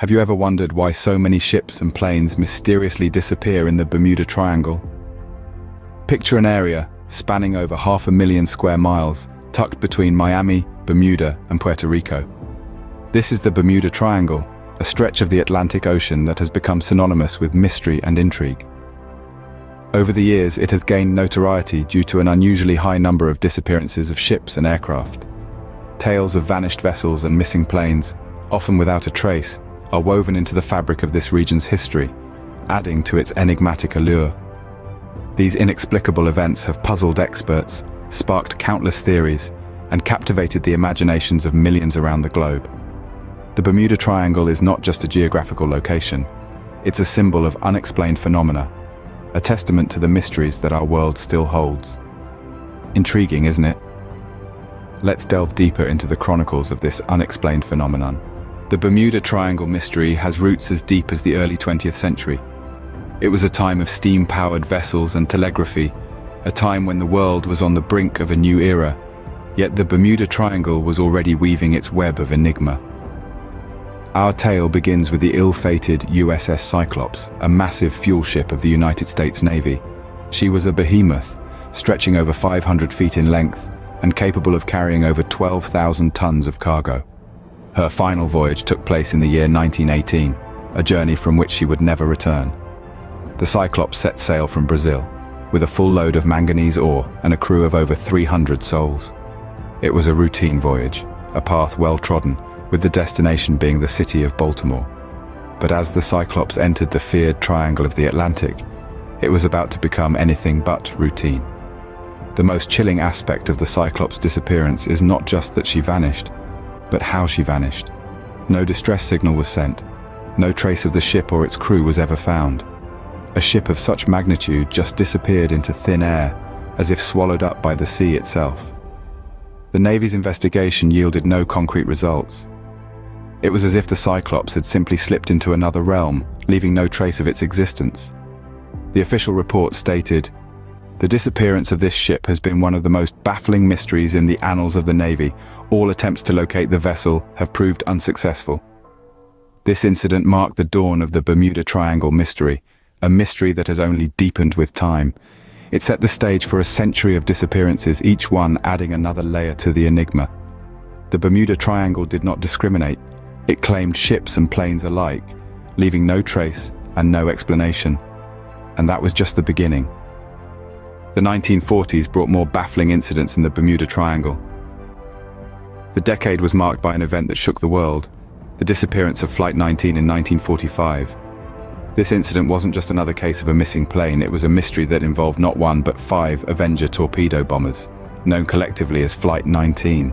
Have you ever wondered why so many ships and planes mysteriously disappear in the Bermuda Triangle? Picture an area spanning over 500,000 square miles, tucked between Miami, Bermuda, and Puerto Rico. This is the Bermuda Triangle, a stretch of the Atlantic Ocean that has become synonymous with mystery and intrigue. Over the years, it has gained notoriety due to an unusually high number of disappearances of ships and aircraft. Tales of vanished vessels and missing planes, often without a trace, are woven into the fabric of this region's history, adding to its enigmatic allure. These inexplicable events have puzzled experts, sparked countless theories, and captivated the imaginations of millions around the globe. The Bermuda Triangle is not just a geographical location, it's a symbol of unexplained phenomena, a testament to the mysteries that our world still holds. Intriguing, isn't it? Let's delve deeper into the chronicles of this unexplained phenomenon. The Bermuda Triangle mystery has roots as deep as the early 20th century. It was a time of steam-powered vessels and telegraphy, a time when the world was on the brink of a new era, yet the Bermuda Triangle was already weaving its web of enigma. Our tale begins with the ill-fated USS Cyclops, a massive fuel ship of the United States Navy. She was a behemoth, stretching over 500 feet in length and capable of carrying over 12,000 tons of cargo. Her final voyage took place in the year 1918, a journey from which she would never return. The Cyclops set sail from Brazil, with a full load of manganese ore and a crew of over 300 souls. It was a routine voyage, a path well trodden, with the destination being the city of Baltimore. But as the Cyclops entered the feared triangle of the Atlantic, it was about to become anything but routine. The most chilling aspect of the Cyclops' disappearance is not just that she vanished, but how she vanished. No distress signal was sent. No trace of the ship or its crew was ever found. A ship of such magnitude just disappeared into thin air, as if swallowed up by the sea itself. The Navy's investigation yielded no concrete results. It was as if the Cyclops had simply slipped into another realm, leaving no trace of its existence. The official report stated, "The disappearance of this ship has been one of the most baffling mysteries in the annals of the Navy. All attempts to locate the vessel have proved unsuccessful." This incident marked the dawn of the Bermuda Triangle mystery, a mystery that has only deepened with time. It set the stage for a century of disappearances, each one adding another layer to the enigma. The Bermuda Triangle did not discriminate. It claimed ships and planes alike, leaving no trace and no explanation. And that was just the beginning. The 1940s brought more baffling incidents in the Bermuda Triangle. The decade was marked by an event that shook the world, the disappearance of Flight 19 in 1945. This incident wasn't just another case of a missing plane, it was a mystery that involved not one but 5 Avenger torpedo bombers, known collectively as Flight 19.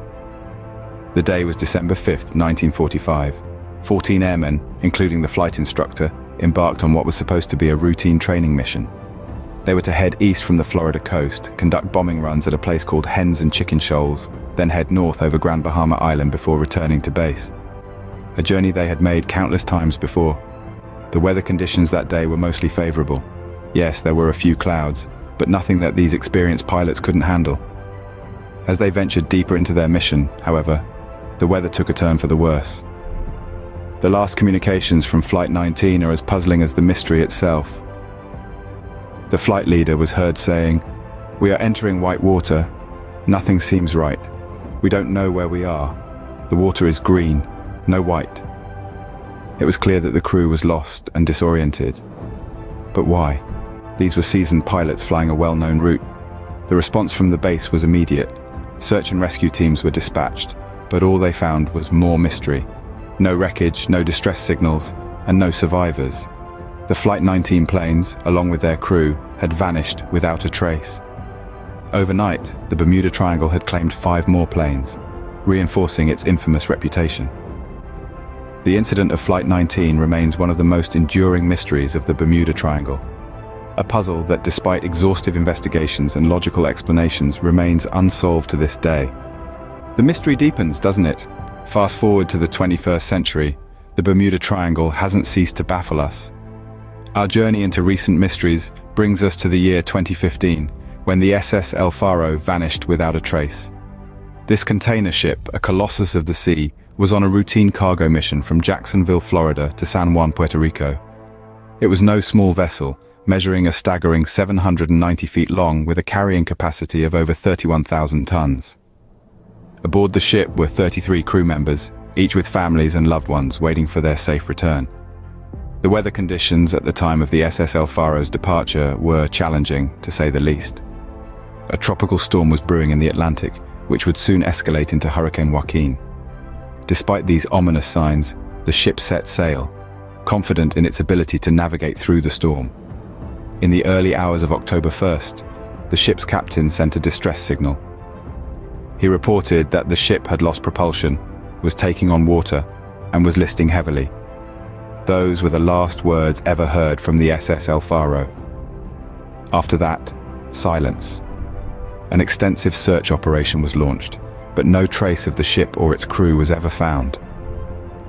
The day was December 5, 1945. 14 airmen, including the flight instructor, embarked on what was supposed to be a routine training mission. They were to head east from the Florida coast, conduct bombing runs at a place called Hens and Chicken Shoals, then head north over Grand Bahama Island before returning to base. A journey they had made countless times before. The weather conditions that day were mostly favorable. Yes, there were a few clouds, but nothing that these experienced pilots couldn't handle. As they ventured deeper into their mission, however, the weather took a turn for the worse. The last communications from Flight 19 are as puzzling as the mystery itself. The flight leader was heard saying, "We are entering white water. Nothing seems right. We don't know where we are. The water is green, no white." It was clear that the crew was lost and disoriented. But why? These were seasoned pilots flying a well-known route. The response from the base was immediate. Search and rescue teams were dispatched, but all they found was more mystery. No wreckage, no distress signals, and no survivors. The Flight 19 planes, along with their crew, had vanished without a trace. Overnight, the Bermuda Triangle had claimed 5 more planes, reinforcing its infamous reputation. The incident of Flight 19 remains one of the most enduring mysteries of the Bermuda Triangle. A puzzle that, despite exhaustive investigations and logical explanations, remains unsolved to this day. The mystery deepens, doesn't it? Fast forward to the 21st century, the Bermuda Triangle hasn't ceased to baffle us. Our journey into recent mysteries brings us to the year 2015, when the SS Al Faro vanished without a trace. This container ship, a colossus of the sea, was on a routine cargo mission from Jacksonville, Florida to San Juan, Puerto Rico. It was no small vessel, measuring a staggering 790 feet long with a carrying capacity of over 31,000 tons. Aboard the ship were 33 crew members, each with families and loved ones waiting for their safe return. The weather conditions at the time of the SS Al Faro's departure were challenging, to say the least. A tropical storm was brewing in the Atlantic, which would soon escalate into Hurricane Joaquin. Despite these ominous signs, the ship set sail, confident in its ability to navigate through the storm. In the early hours of October 1st, the ship's captain sent a distress signal. He reported that the ship had lost propulsion, was taking on water, and was listing heavily. Those were the last words ever heard from the SS Al Faro. After that, silence. An extensive search operation was launched, but no trace of the ship or its crew was ever found.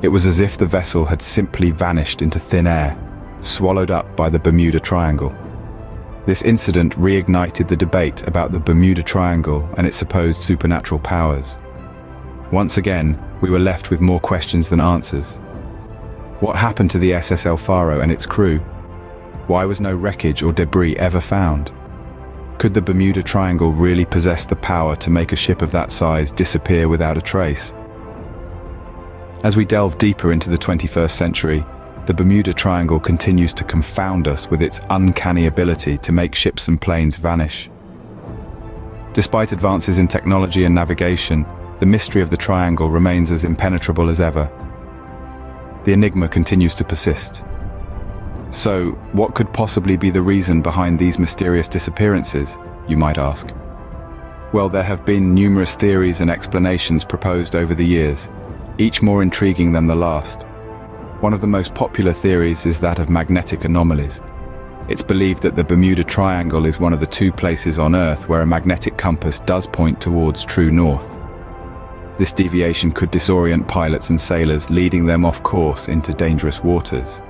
It was as if the vessel had simply vanished into thin air, swallowed up by the Bermuda Triangle. This incident reignited the debate about the Bermuda Triangle and its supposed supernatural powers. Once again, we were left with more questions than answers. What happened to the SS Al Faro and its crew? Why was no wreckage or debris ever found? Could the Bermuda Triangle really possess the power to make a ship of that size disappear without a trace? As we delve deeper into the 21st century, the Bermuda Triangle continues to confound us with its uncanny ability to make ships and planes vanish. Despite advances in technology and navigation, the mystery of the triangle remains as impenetrable as ever. The enigma continues to persist. So, what could possibly be the reason behind these mysterious disappearances, you might ask? Well, there have been numerous theories and explanations proposed over the years, each more intriguing than the last. One of the most popular theories is that of magnetic anomalies. It's believed that the Bermuda Triangle is one of the two places on Earth where a magnetic compass does point towards true north. This deviation could disorient pilots and sailors, leading them off course into dangerous waters.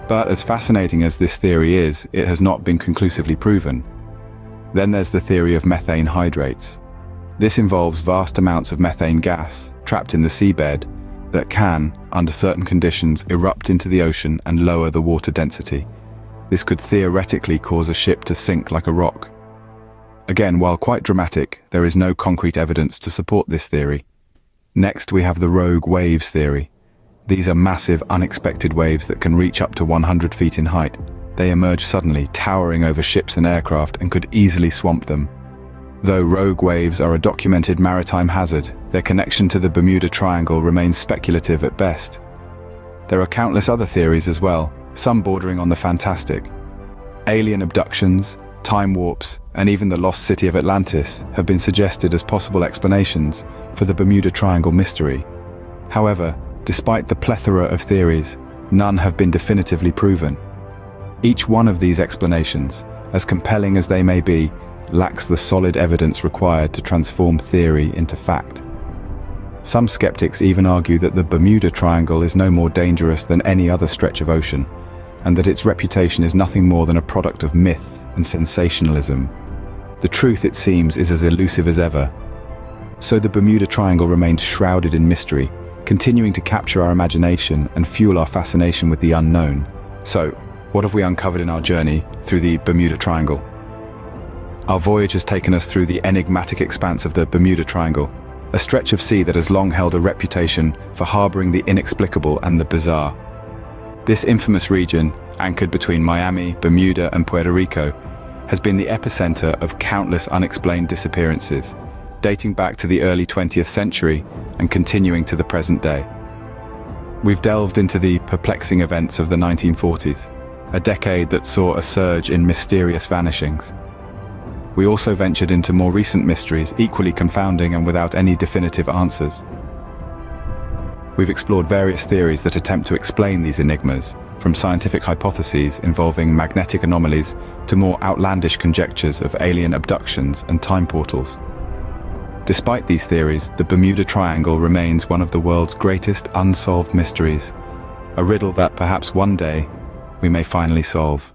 But as fascinating as this theory is, it has not been conclusively proven. Then there's the theory of methane hydrates. This involves vast amounts of methane gas trapped in the seabed that can, under certain conditions, erupt into the ocean and lower the water density. This could theoretically cause a ship to sink like a rock. Again, while quite dramatic, there is no concrete evidence to support this theory. Next, we have the rogue waves theory. These are massive, unexpected waves that can reach up to 100 feet in height. They emerge suddenly, towering over ships and aircraft, and could easily swamp them. Though rogue waves are a documented maritime hazard, their connection to the Bermuda Triangle remains speculative at best. There are countless other theories as well, some bordering on the fantastic. Alien abductions, time warps, and even the lost city of Atlantis have been suggested as possible explanations for the Bermuda Triangle mystery. However, despite the plethora of theories, none have been definitively proven. Each one of these explanations, as compelling as they may be, lacks the solid evidence required to transform theory into fact. Some skeptics even argue that the Bermuda Triangle is no more dangerous than any other stretch of ocean, and that its reputation is nothing more than a product of myth and sensationalism. The truth, it seems, is as elusive as ever. So the Bermuda Triangle remains shrouded in mystery, continuing to capture our imagination and fuel our fascination with the unknown. So, what have we uncovered in our journey through the Bermuda Triangle? Our voyage has taken us through the enigmatic expanse of the Bermuda Triangle, a stretch of sea that has long held a reputation for harboring the inexplicable and the bizarre. This infamous region, anchored between Miami, Bermuda, and Puerto Rico, has been the epicenter of countless unexplained disappearances, dating back to the early 20th century and continuing to the present day. We've delved into the perplexing events of the 1940s, a decade that saw a surge in mysterious vanishings. We also ventured into more recent mysteries, equally confounding and without any definitive answers. We've explored various theories that attempt to explain these enigmas, from scientific hypotheses involving magnetic anomalies to more outlandish conjectures of alien abductions and time portals. Despite these theories, the Bermuda Triangle remains one of the world's greatest unsolved mysteries, a riddle that perhaps one day we may finally solve.